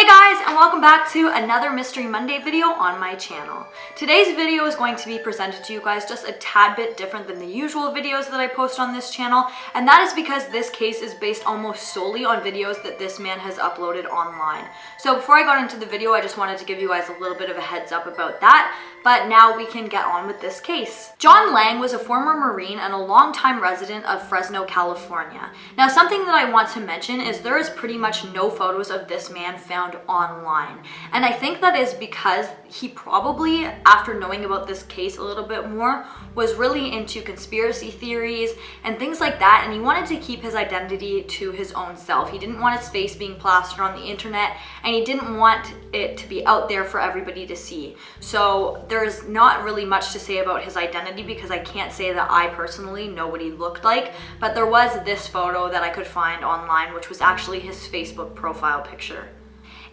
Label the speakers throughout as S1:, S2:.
S1: Hey guys, and welcome back to another Mystery Monday video on my channel. Today's video is going to be presented to you guys just a tad bit different than the usual videos that I post on this channel, and that is because this case is based almost solely on videos that this man has uploaded online. So before I got into the video, I just wanted to give you guys a little bit of a heads up about that, but now we can get on with this case. John Lang was a former Marine and a longtime resident of Fresno, California. Now, something that I want to mention is there is pretty much no photos of this man found online. And I think that is because he probably, after knowing about this case a little bit more, was really into conspiracy theories and things like that, and he wanted to keep his identity to his own self. He didn't want his face being plastered on the internet, and he didn't want it to be out there for everybody to see. So there's not really much to say about his identity because I can't say that I personally know what he looked like, but there was this photo that I could find online, which was actually his Facebook profile picture.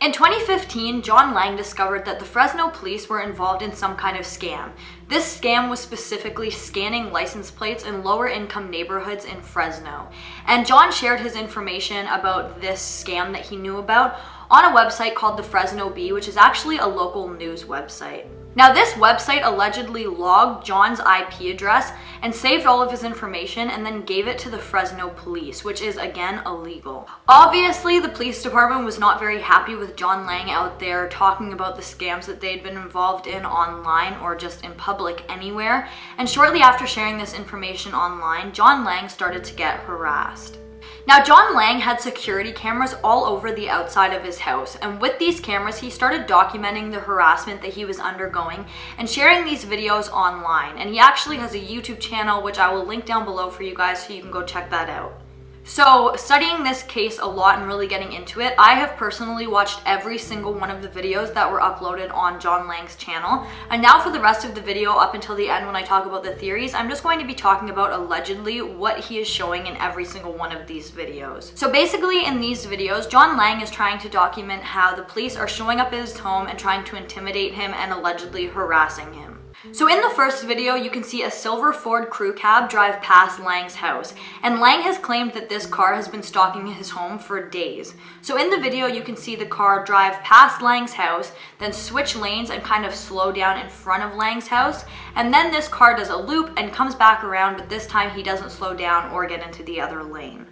S1: In 2015, John Lang discovered that the Fresno police were involved in some kind of scam. This scam was specifically scanning license plates in lower income neighborhoods in Fresno. And John shared his information about this scam that he knew about on a website called the Fresno Bee, which is actually a local news website. Now, this website allegedly logged John's IP address and saved all of his information and then gave it to the Fresno police, which is again illegal. Obviously, the police department was not very happy with John Lang out there talking about the scams that they'd been involved in online or just in public anywhere. And shortly after sharing this information online, John Lang started to get harassed. Now, John Lang had security cameras all over the outside of his house, and with these cameras, he started documenting the harassment that he was undergoing and sharing these videos online. And he actually has a YouTube channel, which I will link down below for you guys so you can go check that out. So, studying this case a lot and really getting into it, I have personally watched every single one of the videos that were uploaded on John Lang's channel. And now for the rest of the video, up until the end when I talk about the theories, I'm just going to be talking about allegedly what he is showing in every single one of these videos. So basically in these videos, John Lang is trying to document how the police are showing up at his home and trying to intimidate him and allegedly harassing him. So in the first video, you can see a silver Ford crew cab drive past Lang's house, and Lang has claimed that this car has been stalking his home for days. So in the video, you can see the car drive past Lang's house, then switch lanes and kind of slow down in front of Lang's house, and then this car does a loop and comes back around, but this time he doesn't slow down or get into the other lane.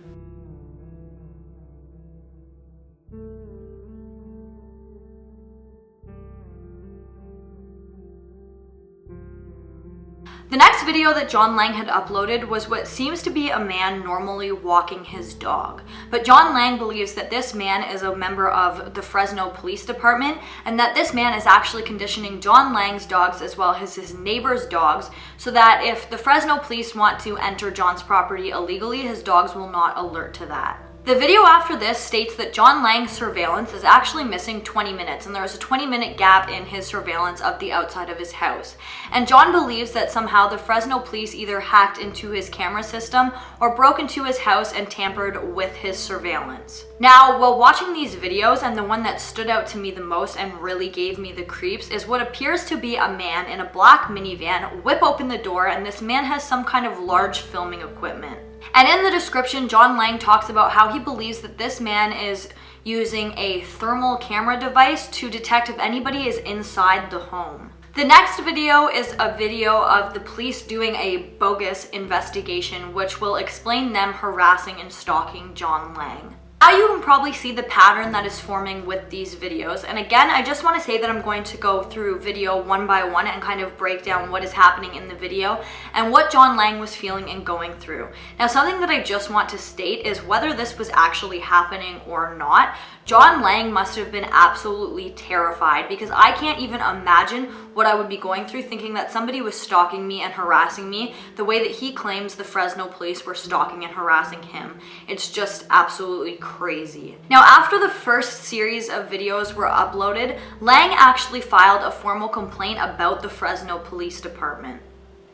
S1: The next video that John Lang had uploaded was what seems to be a man normally walking his dog. But John Lang believes that this man is a member of the Fresno Police Department and that this man is actually conditioning John Lang's dogs as well as his neighbor's dogs so that if the Fresno police want to enter John's property illegally, his dogs will not alert to that. The video after this states that John Lang's surveillance is actually missing 20 minutes, and there is a 20-minute gap in his surveillance of the outside of his house. And John believes that somehow the Fresno police either hacked into his camera system or broke into his house and tampered with his surveillance. Now, while watching these videos, and the one that stood out to me the most and really gave me the creeps is what appears to be a man in a black minivan whip open the door, and this man has some kind of large filming equipment. And in the description, John Lang talks about how he believes that this man is using a thermal camera device to detect if anybody is inside the home. The next video is a video of the police doing a bogus investigation, which will explain them harassing and stalking John Lang. Now you can probably see the pattern that is forming with these videos, and again, I just want to say that I'm going to go through video one by one and kind of break down what is happening in the video and what John Lang was feeling and going through. Now, something that I just want to state is whether this was actually happening or not, John Lang must have been absolutely terrified because I can't even imagine what I would be going through thinking that somebody was stalking me and harassing me the way that he claims the Fresno police were stalking and harassing him. It's just absolutely crazy. Now, after the first series of videos were uploaded, Lang actually filed a formal complaint about the Fresno Police Department.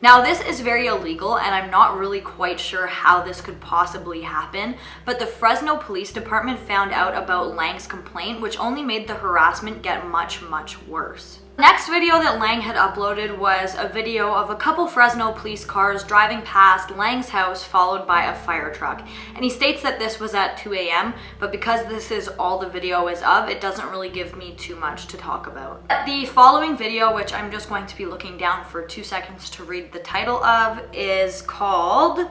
S1: Now, this is very illegal, and I'm not really quite sure how this could possibly happen, but the Fresno Police Department found out about Lang's complaint, which only made the harassment get much, much worse. Next video that Lang had uploaded was a video of a couple Fresno police cars driving past Lang's house followed by a fire truck. And he states that this was at 2 a.m., but because this is all the video is of, it doesn't really give me too much to talk about. The following video, which I'm just going to be looking down for 2 seconds to read the title of, is called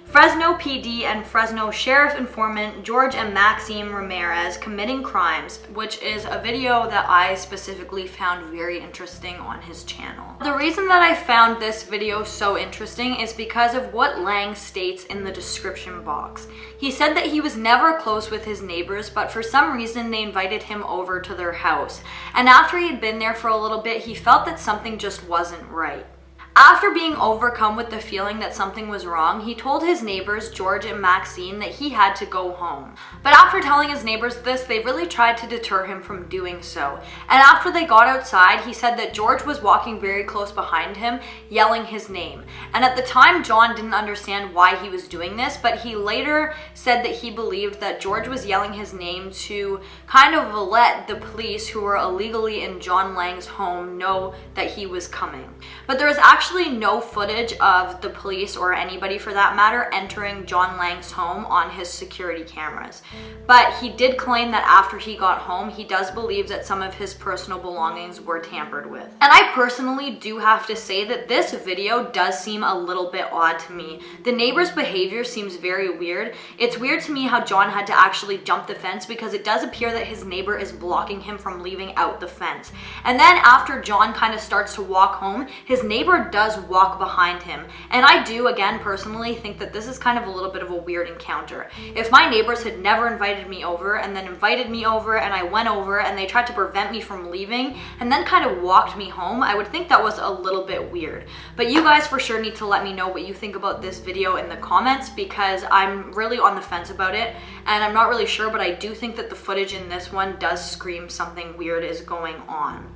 S1: Fresno PD and Fresno Sheriff Informant George and Maxime Ramirez Committing Crimes, which is a video that I specifically found very interesting on his channel. The reason that I found this video so interesting is because of what Lang states in the description box. He said that he was never close with his neighbors, but for some reason they invited him over to their house. And after he had been there for a little bit, he felt that something just wasn't right. After being overcome with the feeling that something was wrong, he told his neighbors, George and Maxine, that he had to go home. But after telling his neighbors this, they really tried to deter him from doing so. And after they got outside, he said that George was walking very close behind him, yelling his name. And at the time, John didn't understand why he was doing this, but he later said that he believed that George was yelling his name to kind of let the police who were illegally in John Lang's home know that he was coming. But there was actually no footage of the police or anybody for that matter entering John Lang's home on his security cameras. But he did claim that after he got home, he does believe that some of his personal belongings were tampered with. And I personally do have to say that this video does seem a little bit odd to me. The neighbor's behavior seems very weird. It's weird to me how John had to actually jump the fence because it does appear that his neighbor is blocking him from leaving out the fence. And then after John kind of starts to walk home, his neighbor does walk behind him. And I do, again, personally think that this is kind of a little bit of a weird encounter. If my neighbors had never invited me over and then invited me over and I went over and they tried to prevent me from leaving and then kind of walked me home, I would think that was a little bit weird. But you guys for sure need to let me know what you think about this video in the comments because I'm really on the fence about it and I'm not really sure, but I do think that the footage in this one does scream something weird is going on.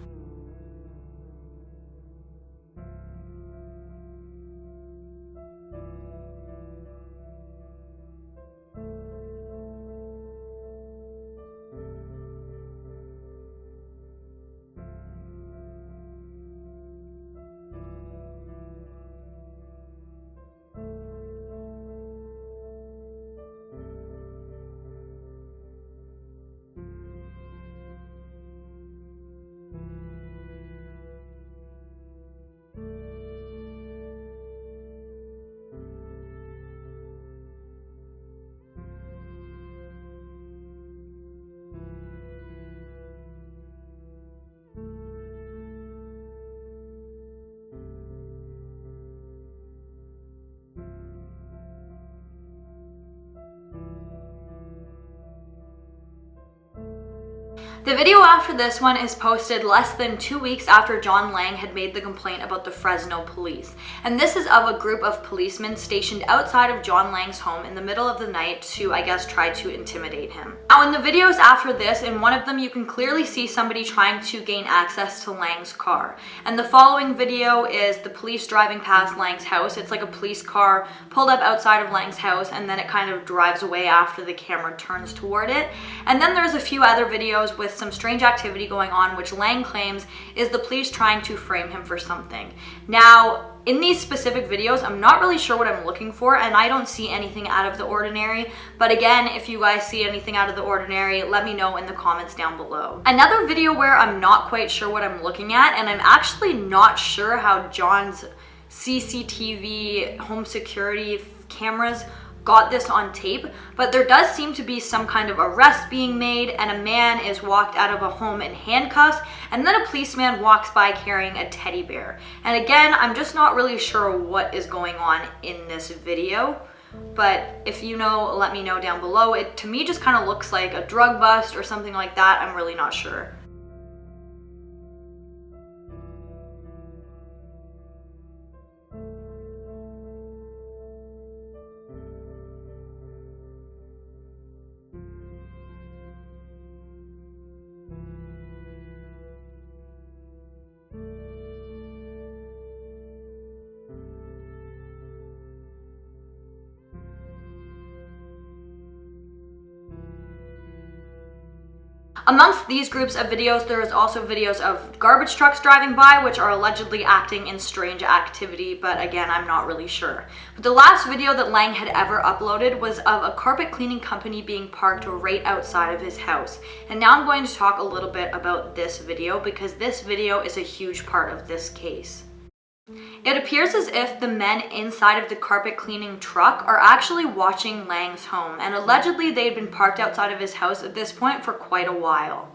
S1: The video after this one is posted less than 2 weeks after John Lang had made the complaint about the Fresno police. And this is of a group of policemen stationed outside of John Lang's home in the middle of the night to, I guess, try to intimidate him. Now in the videos after this, in one of them you can clearly see somebody trying to gain access to Lang's car. And the following video is the police driving past Lang's house. It's like a police car pulled up outside of Lang's house and then it kind of drives away after the camera turns toward it. And then there's a few other videos with some strange activity going on, which Lang claims is the police trying to frame him for something. Now, in these specific videos, I'm not really sure what I'm looking for, and I don't see anything out of the ordinary. But again, if you guys see anything out of the ordinary, let me know in the comments down below. Another video where I'm not quite sure what I'm looking at, and I'm actually not sure how John's CCTV home security cameras got this on tape, but there does seem to be some kind of arrest being made and a man is walked out of a home in handcuffs and then a policeman walks by carrying a teddy bear. And again, I'm just not really sure what is going on in this video, but if you know, let me know down below. It to me just kind of looks like a drug bust or something like that. I'm really not sure. Amongst these groups of videos, there is also videos of garbage trucks driving by, which are allegedly acting in strange activity, but again, I'm not really sure. But the last video that Lang had ever uploaded was of a carpet cleaning company being parked right outside of his house. And now I'm going to talk a little bit about this video because this video is a huge part of this case. It appears as if the men inside of the carpet cleaning truck are actually watching Lang's home, and allegedly they'd been parked outside of his house at this point for quite a while.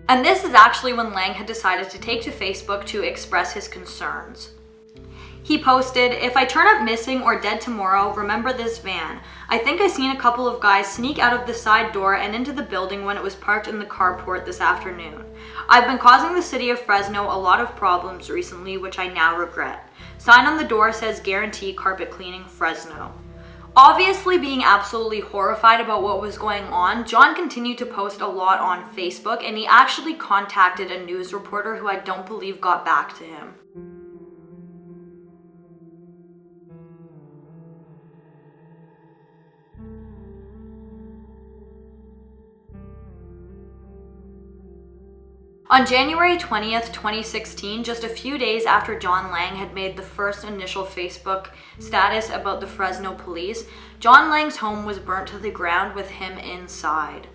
S1: And this is actually when Lang had decided to take to Facebook to express his concerns. He posted, "If I turn up missing or dead tomorrow, remember this van. I think I seen a couple of guys sneak out of the side door and into the building when it was parked in the carport this afternoon. I've been causing the city of Fresno a lot of problems recently, which I now regret. Sign on the door says guarantee carpet cleaning Fresno." Obviously being absolutely horrified about what was going on, John continued to post a lot on Facebook, and he actually contacted a news reporter who I don't believe got back to him. On January 20th, 2016, just a few days after John Lang had made the first initial Facebook status about the Fresno police, John Lang's home was burnt to the ground with him inside.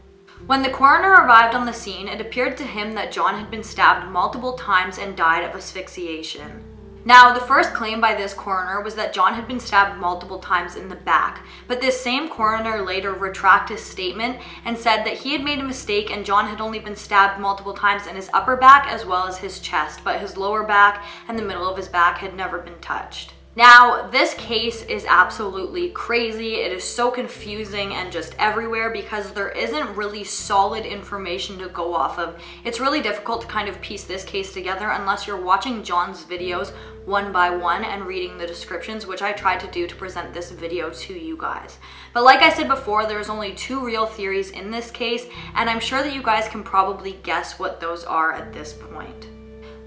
S1: When the coroner arrived on the scene, it appeared to him that John had been stabbed multiple times and died of asphyxiation. Now, the first claim by this coroner was that John had been stabbed multiple times in the back, but this same coroner later retracted his statement and said that he had made a mistake and John had only been stabbed multiple times in his upper back as well as his chest, but his lower back and the middle of his back had never been touched. Now, this case is absolutely crazy. It is so confusing and just everywhere because there isn't really solid information to go off of. It's really difficult to kind of piece this case together unless you're watching John's videos one by one and reading the descriptions, which I tried to do to present this video to you guys. But like I said before, there's only two real theories in this case, and I'm sure that you guys can probably guess what those are at this point.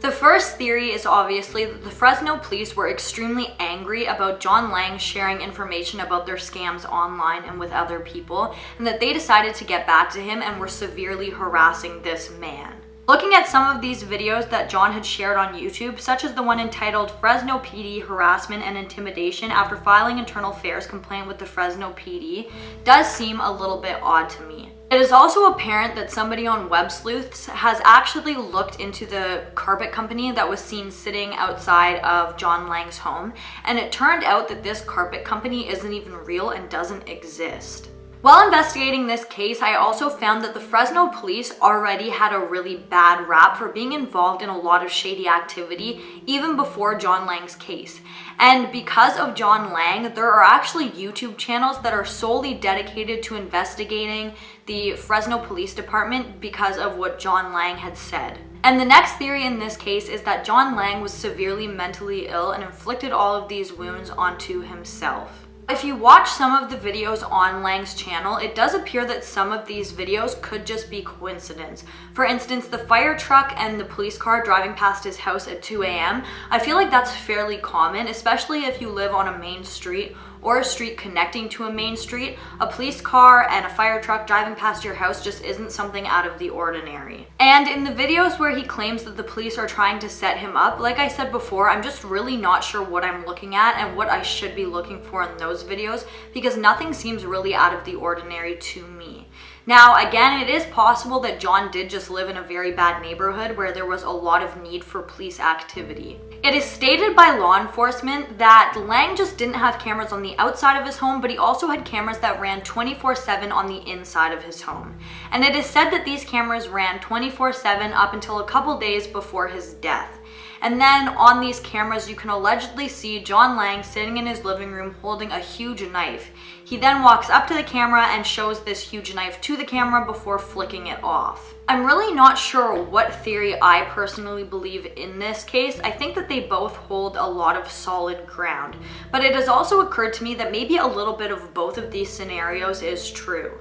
S1: The first theory is obviously that the Fresno police were extremely angry about John Lang sharing information about their scams online and with other people, and that they decided to get back to him and were severely harassing this man. Looking at some of these videos that John had shared on YouTube, such as the one entitled Fresno PD Harassment and Intimidation After Filing Internal Affairs Complaint with the Fresno PD, does seem a little bit odd to me. It is also apparent that somebody on Web Sleuths has actually looked into the carpet company that was seen sitting outside of John Lang's home, and it turned out that this carpet company isn't even real and doesn't exist. While investigating this case, I also found that the Fresno police already had a really bad rap for being involved in a lot of shady activity even before John Lang's case. And because of John Lang, there are actually YouTube channels that are solely dedicated to investigating the Fresno Police Department because of what John Lang had said. And the next theory in this case is that John Lang was severely mentally ill and inflicted all of these wounds onto himself. If you watch some of the videos on Lang's channel, it does appear that some of these videos could just be coincidence. For instance, the fire truck and the police car driving past his house at 2 a.m. I feel like that's fairly common, especially if you live on a main street or a street connecting to a main street, a police car and a fire truck driving past your house just isn't something out of the ordinary. And in the videos where he claims that the police are trying to set him up, like I said before, I'm just really not sure what I'm looking at and what I should be looking for in those videos, because nothing seems really out of the ordinary to me. Now, again, it is possible that John did just live in a very bad neighborhood where there was a lot of need for police activity. It is stated by law enforcement that Lang just didn't have cameras on the outside of his home, but he also had cameras that ran 24/7 on the inside of his home. And it is said that these cameras ran 24/7 up until a couple days before his death. And then on these cameras, you can allegedly see John Lang sitting in his living room holding a huge knife. He then walks up to the camera and shows this huge knife to the camera before flicking it off. I'm really not sure what theory I personally believe in this case. I think that they both hold a lot of solid ground, but it has also occurred to me that maybe a little bit of both of these scenarios is true.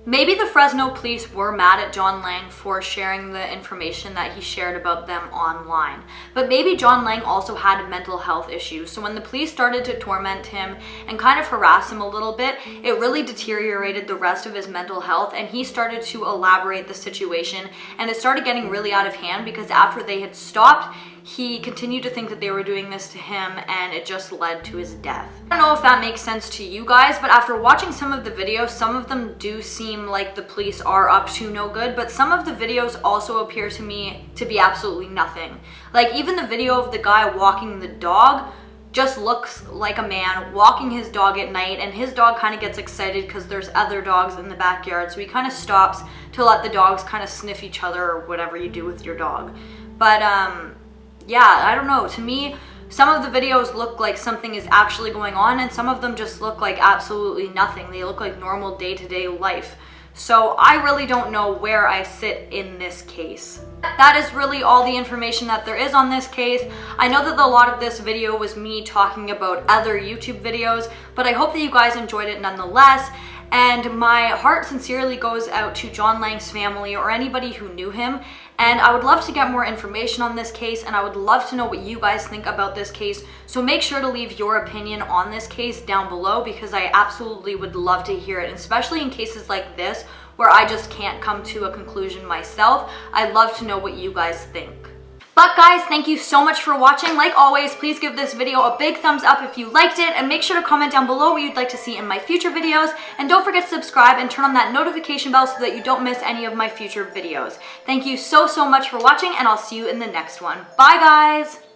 S1: Maybe the Fresno police were mad at John Lang for sharing the information that he shared about them online. But maybe John Lang also had mental health issues, so when the police started to torment him and kind of harass him a little bit, it really deteriorated the rest of his mental health, and he started to elaborate the situation, and it started getting really out of hand because after they had stopped, he continued to think that they were doing this to him, and it just led to his death. I don't know if that makes sense to you guys, but after watching some of the videos, some of them do seem like the police are up to no good, but some of the videos also appear to me to be absolutely nothing. Like, even the video of the guy walking the dog just looks like a man walking his dog at night, and his dog kind of gets excited because there's other dogs in the backyard, so he kind of stops to let the dogs kind of sniff each other or whatever you do with your dog. But yeah, I don't know. To me, some of the videos look like something is actually going on, and some of them just look like absolutely nothing. They look like normal day-to-day life. So I really don't know where I sit in this case. That is really all the information that there is on this case. I know that a lot of this video was me talking about other YouTube videos, but I hope that you guys enjoyed it nonetheless. And my heart sincerely goes out to John Lang's family or anybody who knew him. And I would love to get more information on this case, and I would love to know what you guys think about this case. So make sure to leave your opinion on this case down below, because I absolutely would love to hear it, especially in cases like this where I just can't come to a conclusion myself. I'd love to know what you guys think. But guys, thank you so much for watching. Like always, please give this video a big thumbs up if you liked it, and make sure to comment down below what you'd like to see in my future videos. And don't forget to subscribe and turn on that notification bell so that you don't miss any of my future videos. Thank you so much for watching, and I'll see you in the next one. Bye guys!